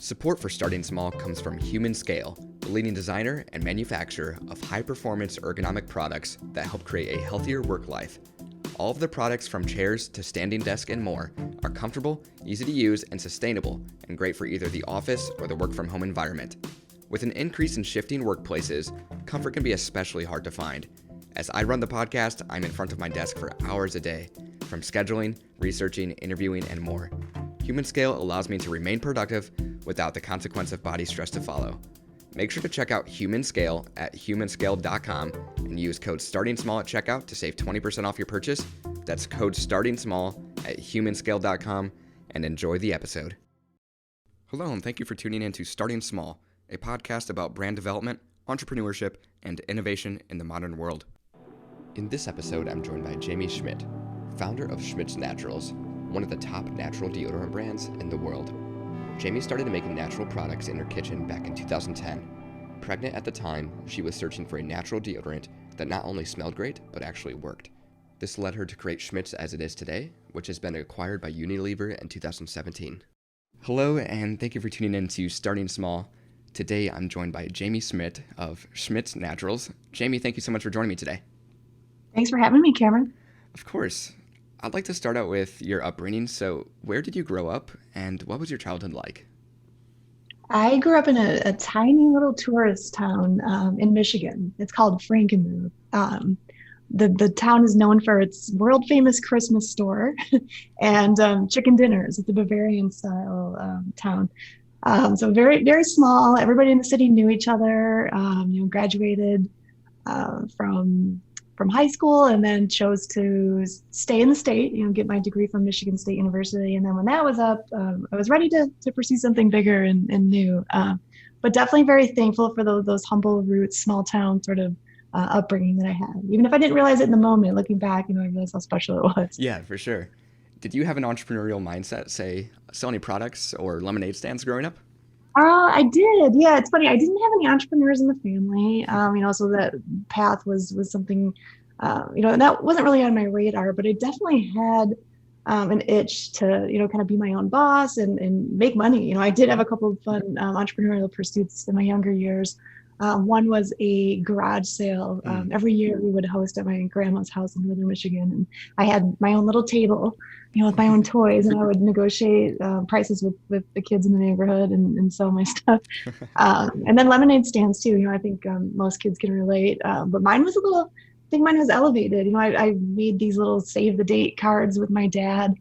Support for Starting Small comes from Human Scale, the leading designer and manufacturer of high-performance ergonomic products that help create a healthier work life. All of the products from chairs to standing desk and more are comfortable, easy to use, and sustainable, and great for either the office or the work-from-home environment. With an increase in shifting workplaces, comfort can be especially hard to find. As I run the podcast, I'm in front of my desk for hours a day, from scheduling, researching, interviewing, and more. Human Scale allows me to remain productive without the consequence of body stress to follow. Make sure to check out Human Scale at humanscale.com and use code StartingSmall at checkout to save 20% off your purchase. That's code StartingSmall at humanscale.com, and enjoy the episode. Hello, and thank you for tuning in to Starting Small, a podcast about brand development, entrepreneurship, and innovation in the modern world. In this episode, I'm joined by Jaime Schmidt, founder of Schmidts Naturals, one of the top natural deodorant brands in the world. Jaime started making natural products in her kitchen back in 2010. Pregnant at the time, she was searching for a natural deodorant that not only smelled great, but actually worked. This led her to create Schmidts as it is today, which has been acquired by Unilever in 2017. Hello, and thank you for tuning in to Starting Small. Today, I'm joined by Jaime Schmidt of Schmidts Naturals. Jaime, thank you so much for joining me today. Thanks for having me, Cameron. Of course. I'd like to start out with your upbringing. So where did you grow up, and what was your childhood like? I grew up in a tiny little tourist town in Michigan. It's called Frankenmuth. The town is known for its world famous Christmas store and chicken dinners. It's a Bavarian style town. So very, very small. Everybody in the city knew each other, graduated from high school and then chose to stay in the state, get my degree from Michigan State University. And then when that was up, I was ready to pursue something bigger and new. But definitely very thankful for those humble roots, small town sort of upbringing that I had. Even if I didn't realize it in the moment, looking back, I realized how special it was. Yeah, for sure. Did you have an entrepreneurial mindset, say, selling products or lemonade stands growing up? I did. Yeah, it's funny. I didn't have any entrepreneurs in the family. So that path was something, and that wasn't really on my radar, but I definitely had an itch to, kind of be my own boss and make money. I did have a couple of fun entrepreneurial pursuits in my younger years. One was a garage sale. Every year we would host at my grandma's house in northern Michigan. And I had my own little table, with my own toys, and I would negotiate prices with the kids in the neighborhood and sell my stuff. And then lemonade stands too. I think most kids can relate. But mine was mine was elevated. I made these little save the date cards with my dad.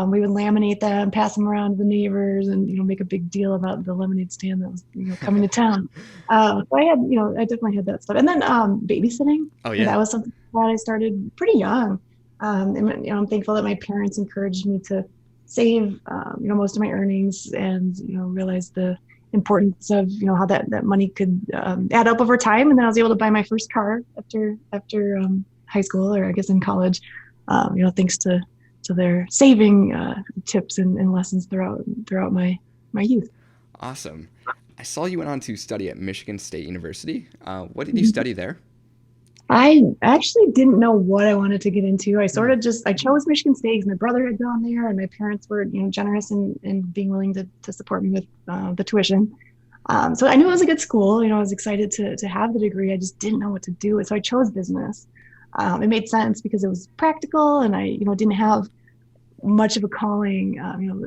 We would laminate them, pass them around to the neighbors, and make a big deal about the lemonade stand that was coming to town. So I definitely had that stuff. And then babysitting. Oh yeah, that was something that I started pretty young. And I'm thankful that my parents encouraged me to save most of my earnings and realize the importance of how that money could add up over time. And then I was able to buy my first car after high school, or I guess in college. Thanks to their saving tips and lessons throughout my youth. Awesome. I saw you went on to study at Michigan State University. What did you study there? I actually didn't know what I wanted to get into. I chose Michigan State because my brother had gone there, and my parents were generous in being willing to support me with the tuition. So I knew it was a good school. I was excited to have the degree. I just didn't know what to do. So I chose business. It made sense because it was practical, and I didn't have much of a calling,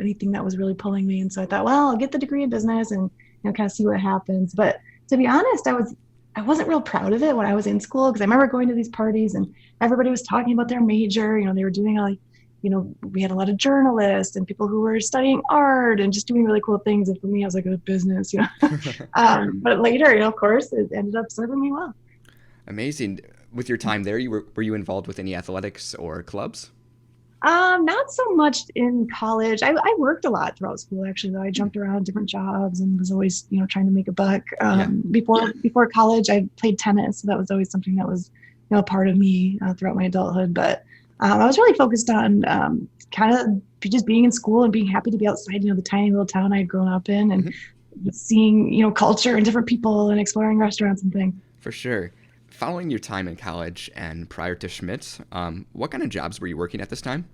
anything that was really pulling me. And so I thought, well, I'll get the degree in business and kind of see what happens. But to be honest, I wasn't real proud of it when I was in school, because I remember going to these parties and everybody was talking about their major. They were doing we had a lot of journalists and people who were studying art and just doing really cool things. And for me, I was like, business, But later, of course, it ended up serving me well. Amazing. With your time there, were you involved with any athletics or clubs? Not so much in college. I worked a lot throughout school, actually, though. I jumped around different jobs and was always, trying to make a buck. Before college, I played tennis. So that was always something that was, a part of me throughout my adulthood. But I was really focused on kind of just being in school and being happy to be outside, the tiny little town I had grown up in, and seeing, culture and different people and exploring restaurants and things. For sure. Following your time in college and prior to Schmidts, what kind of jobs were you working at this time?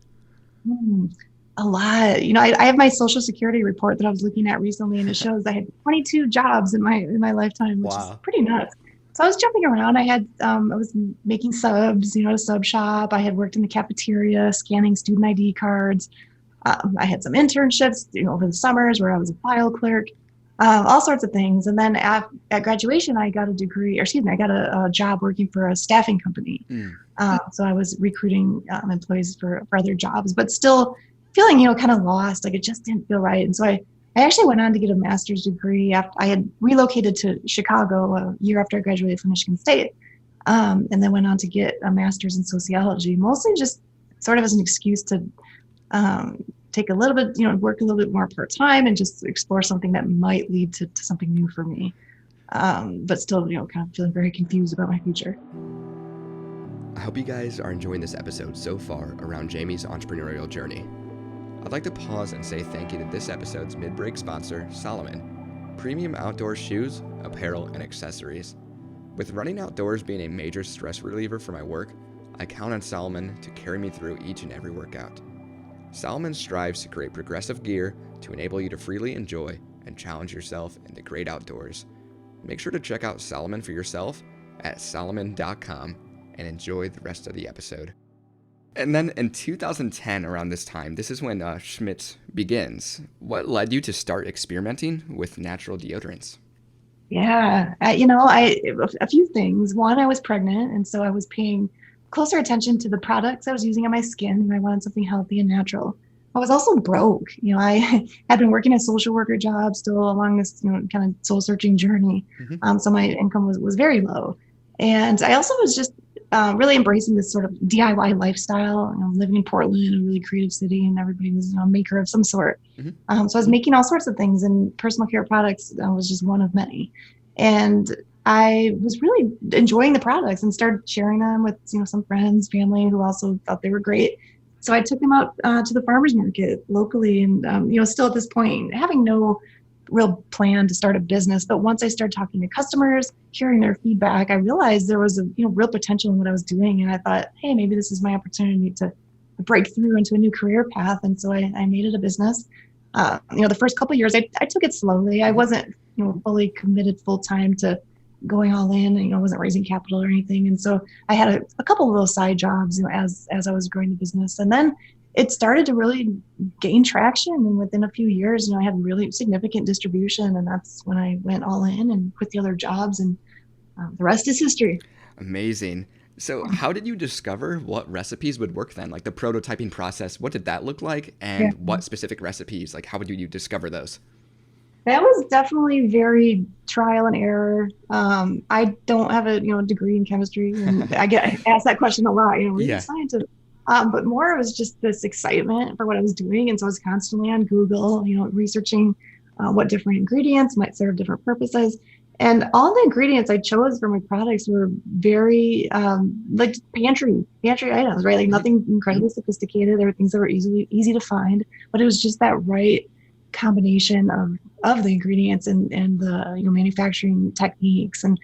A lot. I have my social security report that I was looking at recently, and it shows I had 22 jobs in my lifetime, which is Wow. pretty nuts. So I was jumping around. I was making subs, at a sub shop. I had worked in the cafeteria, scanning student ID cards. I had some internships, over the summers where I was a file clerk, all sorts of things. And then at graduation, I got a degree, or excuse me, I got a job working for a staffing company. Mm. So I was recruiting employees for other jobs, but still feeling, kind of lost. Like it just didn't feel right. And so I actually went on to get a master's degree after I had relocated to Chicago a year after I graduated from Michigan State. And then went on to get a master's in sociology, mostly just sort of as an excuse to take a little bit, work a little bit more part-time and just explore something that might lead to something new for me. But still, kind of feeling very confused about my future. I hope you guys are enjoying this episode so far around Jaime's entrepreneurial journey. I'd like to pause and say thank you to this episode's mid-break sponsor, Salomon, premium outdoor shoes, apparel, and accessories. With running outdoors being a major stress reliever for my work, I count on Salomon to carry me through each and every workout. Salomon strives to create progressive gear to enable you to freely enjoy and challenge yourself in the great outdoors. Make sure to check out Salomon for yourself at salomon.com and enjoy the rest of the episode. And then in 2010, around this time, this is when Schmidts begins. What led you to start experimenting with natural deodorants? Yeah, a few things. One, I was pregnant, and so I was paying closer attention to the products I was using on my skin, and I wanted something healthy and natural. I was also broke. I had been working a social worker job still along this, kind of soul searching journey. Mm-hmm. So my income was very low. And I also was just really embracing this sort of DIY lifestyle, living in Portland, a really creative city, and everybody was a maker of some sort. Mm-hmm. So I was making all sorts of things, and personal care products was just one of many. And I was really enjoying the products and started sharing them with some friends, family who also thought they were great. So I took them out to the farmers market locally, and still at this point having no real plan to start a business. But once I started talking to customers, hearing their feedback, I realized there was a real potential in what I was doing, and I thought, hey, maybe this is my opportunity to break through into a new career path. And so I made it a business. The first couple of years, I took it slowly. I wasn't fully committed full time to going all in. I wasn't raising capital or anything, and so I had a couple of those side jobs, as I was growing the business, and then it started to really gain traction. And within a few years, I had really significant distribution, and that's when I went all in and quit the other jobs, and the rest is history. Amazing. So how did you discover what recipes would work then? Like the prototyping process, what did that look like? And what specific recipes, like how would you discover those? That was definitely very trial and error. I don't have a degree in chemistry, and I get asked that question a lot. We're Yeah. scientists, but more it was just this excitement for what I was doing, and so I was constantly on Google, researching what different ingredients might serve different purposes. And all the ingredients I chose for my products were very like pantry items, right? Like nothing incredibly sophisticated. There were things that were easy to find, but it was just that right combination of the ingredients and the manufacturing techniques. And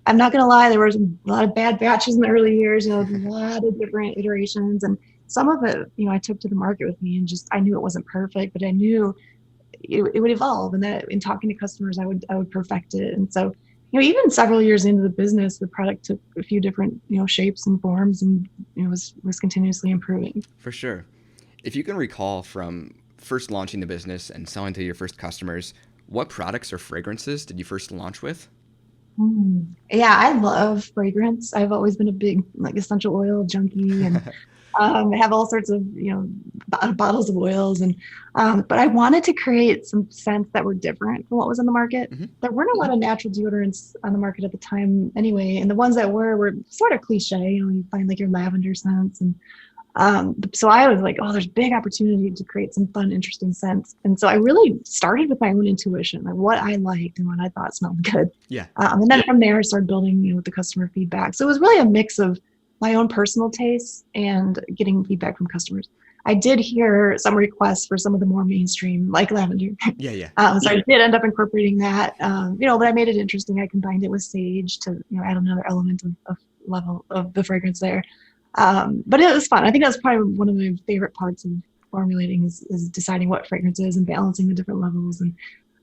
I'm not gonna lie, there was a lot of bad batches in the early years, a lot of different iterations, and some of it I took to the market with me, and just I knew it wasn't perfect, but I knew it would evolve, and that in talking to customers I would perfect it. And so even several years into the business, the product took a few different shapes and forms, and was continuously improving. For sure. If you can recall from first launching the business and selling to your first customers, what products or fragrances did you first launch with? Yeah, I love fragrance. I've always been a big essential oil junkie, and have all sorts of bottles of oils, and but I wanted to create some scents that were different from what was on the market. Mm-hmm. There weren't a lot of natural deodorants on the market at the time anyway, and the ones that were sort of cliche. You find like your lavender scents, and so I was like, oh, there's big opportunity to create some fun, interesting scents. And so I really started with my own intuition, like what I liked and what I thought smelled good. Yeah. And then from there, I started building, with the customer feedback. So it was really a mix of my own personal tastes and getting feedback from customers. I did hear some requests for some of the more mainstream, like lavender. Yeah. So I did end up incorporating that, but I made it interesting. I combined it with sage to, add another element of level of the fragrance there. But it was fun. I think that was probably one of my favorite parts of formulating is deciding what fragrances and balancing the different levels. And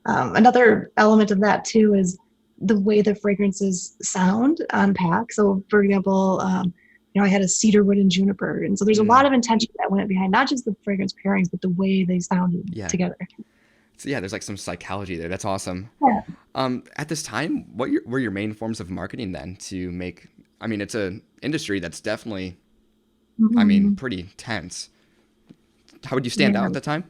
another element of that too is the way the fragrances sound on pack. So for example, I had a cedarwood and juniper. And so there's a lot of intention that went behind not just the fragrance pairings, but the way they sounded together. So yeah, there's like some psychology there. That's awesome. Yeah. At this time, what were your main forms of marketing then to make, I mean, it's an industry that's definitely, pretty tense. How would you stand out at the time?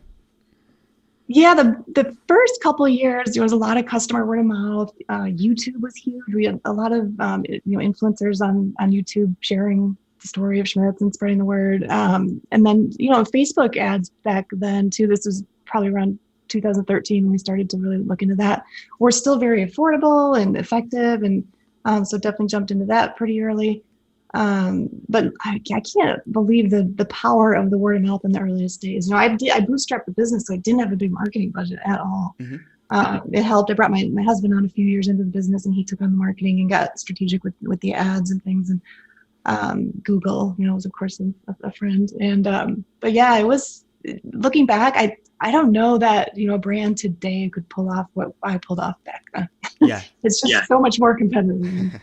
Yeah, the first couple of years, there was a lot of customer word of mouth. YouTube was huge. We had a lot of influencers on YouTube sharing the story of Schmidts and spreading the word. And then Facebook ads back then too. This was probably around 2013 when we started to really look into that. Were still very affordable and effective, and so definitely jumped into that pretty early. But I can't believe the power of the word of mouth in the earliest days. I bootstrapped the business, so I didn't have a big marketing budget at all. It helped. I brought my husband on a few years into the business, and he took on the marketing and got strategic with the ads and things. And Google, was of course a friend. And but yeah, it was, looking back, I don't know that a brand today could pull off what I pulled off back then. Yeah, it's just so much more competitive.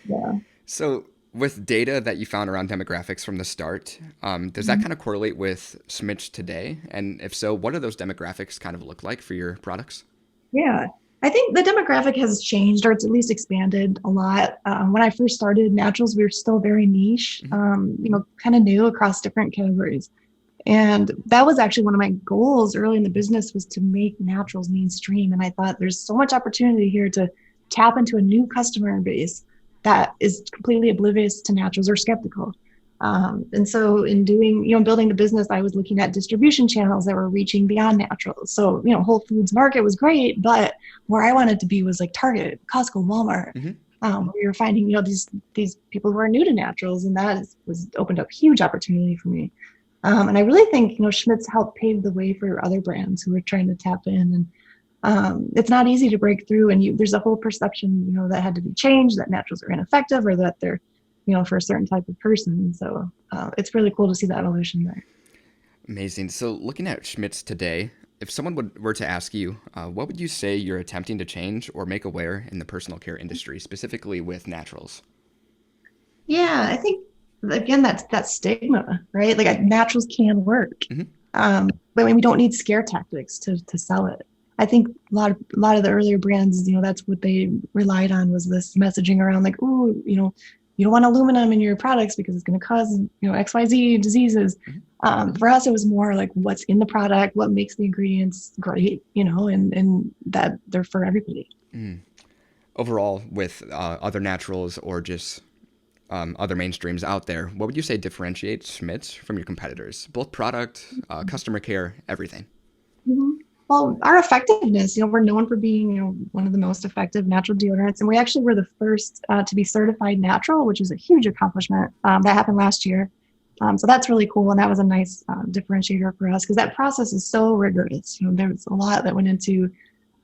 Yeah. So, with data that you found around demographics from the start, does that kind of correlate with Schmidts today? And if so, what do those demographics kind of look like for your products? Yeah, I think the demographic has changed, or it's at least expanded a lot. When I first started naturals, we were still very niche, kind of new across different categories. And that was actually one of my goals early in the business, was to make naturals mainstream. And I thought there's so much opportunity here to tap into a new customer base that is completely oblivious to naturals or skeptical. And so in doing, building the business, I was looking at distribution channels that were reaching beyond naturals. So, Whole Foods Market was great, but where I wanted to be was like Target, Costco, Walmart. We were finding, these people who are new to naturals, and that was opened up huge opportunity for me. And I really think, Schmidts helped pave the way for other brands who were trying to tap in. And it's not easy to break through, and there's a whole perception, that had to be changed, that naturals are ineffective, or that they're, for a certain type of person. So it's really cool to see that evolution there. Amazing. So looking at Schmidts today, if someone were to ask you, what would you say you're attempting to change or make aware in the personal care industry, specifically with naturals? Yeah, I think, again, that's that stigma, right? Like, naturals can work, but we don't need scare tactics to sell it. I think a lot of the earlier brands, that's what they relied on, was this messaging around like, ooh, you don't want aluminum in your products because it's going to cause, XYZ diseases. For us, it was more like what's in the product, what makes the ingredients great, and that they're for everybody. Overall, with other naturals or just other mainstreams out there, what would you say differentiates Schmidts from your competitors? Both product, customer care, everything. Well, our effectiveness, we're known for being, one of the most effective natural deodorants. And we actually were the first to be certified natural, which is a huge accomplishment. That happened last year. So that's really cool. And that was a nice differentiator for us, because that process is so rigorous. There's a lot that went into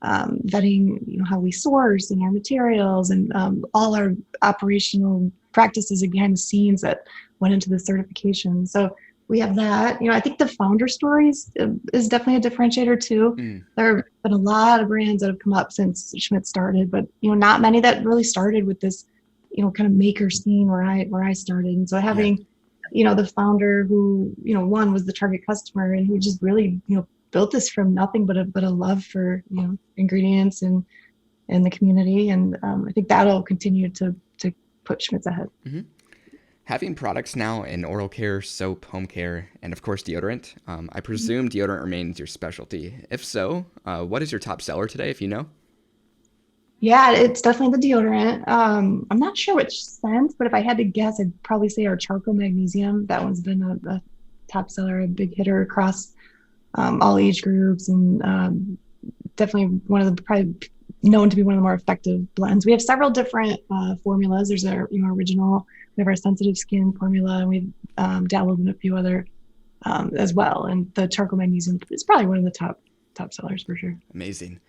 vetting, how we source and our materials, and all our operational practices behind the scenes that went into the certification. So we have that. I think the founder stories is definitely a differentiator too. There have been a lot of brands that have come up since Schmidt started, but not many that really started with this, kind of maker scene where I started. And so having, the founder who, one was the target customer, and who just really, built this from nothing but a love for, ingredients and the community. And I think that'll continue to put Schmidts ahead. Having products now in oral care, soap, home care, and of course deodorant, I presume deodorant remains your specialty. If so, what is your top seller today, if you know? Yeah, it's definitely the deodorant. I'm not sure which scent, but if I had to guess, I'd probably say our charcoal magnesium. That one's been a top seller, a big hitter across all age groups, and definitely probably known to be one of the more effective blends. We have several different formulas. There's our original. We have our sensitive skin formula, and we've dabbled in a few other as well. And the charcoal magnesium is probably one of the top sellers for sure. Amazing.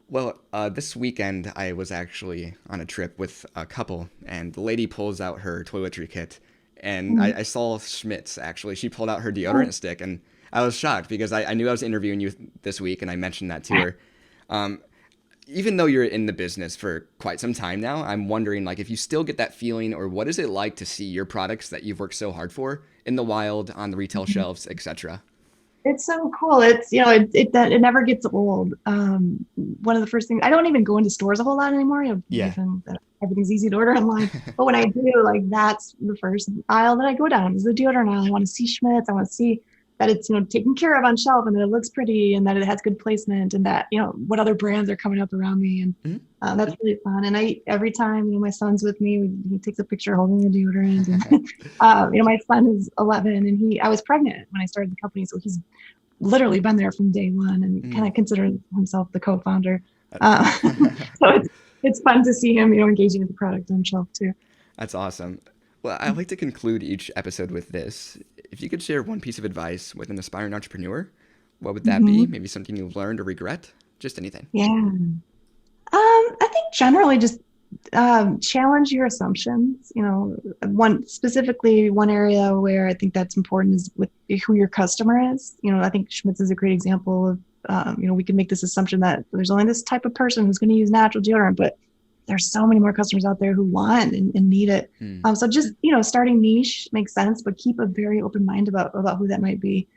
Well, this weekend I was actually on a trip with a couple, and the lady pulls out her toiletry kit, and I saw Schmidts actually. She pulled out her deodorant stick, and I was shocked because I knew I was interviewing you this week, and I mentioned that to her. Even though you're in the business for quite some time now, I'm wondering, like, if you still get that feeling, or what is it like to see your products that you've worked so hard for in the wild, on the retail shelves, etc.? It's so cool. It's, it never gets old. One of the first things, I don't even go into stores a whole lot anymore. Yeah. Given that everything's easy to order online. But when I do, like, that's the first aisle that I go down is the deodorant aisle. I want to see Schmidts. I want to see that it's, taken care of on shelf, and that it looks pretty, and that it has good placement, and that, what other brands are coming up around me. And that's really fun. And every time, my son's with me, he takes a picture holding the deodorant. And, my son is 11, and I was pregnant when I started the company. So he's literally been there from day one, and kind of considers himself the co-founder. So it's fun to see him, engaging with the product on shelf too. That's awesome. Well, I like to conclude each episode with this. If you could share one piece of advice with an aspiring entrepreneur, what would that be? Maybe something you've learned or regret? Just anything. Yeah. I think generally just challenge your assumptions. One area where I think that's important is with who your customer is. I think Schmidts is a great example of, we can make this assumption that there's only this type of person who's going to use natural deodorant, but there's so many more customers out there who want and need it. So just, starting niche makes sense, but keep a very open mind about who that might be.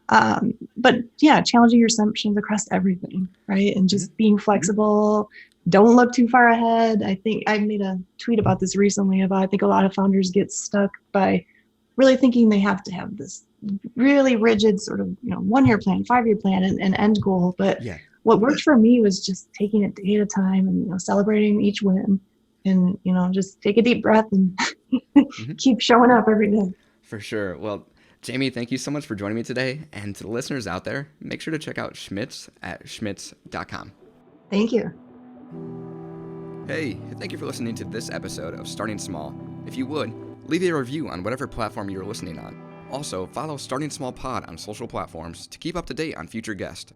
But yeah, challenging your assumptions across everything, right? And just being flexible. Don't look too far ahead. I think I made a tweet about this recently I think a lot of founders get stuck by really thinking they have to have this really rigid sort of, 1-year plan, 5-year plan and end goal. But what worked for me was just taking it day at a time and, celebrating each win and, just take a deep breath and keep showing up every day. For sure. Well, Jaime, thank you so much for joining me today. And to the listeners out there, make sure to check out Schmidts at schmidts.com. Thank you. Hey, thank you for listening to this episode of Starting Small. If you would, leave a review on whatever platform you're listening on. Also, follow Starting Small Pod on social platforms to keep up to date on future guests.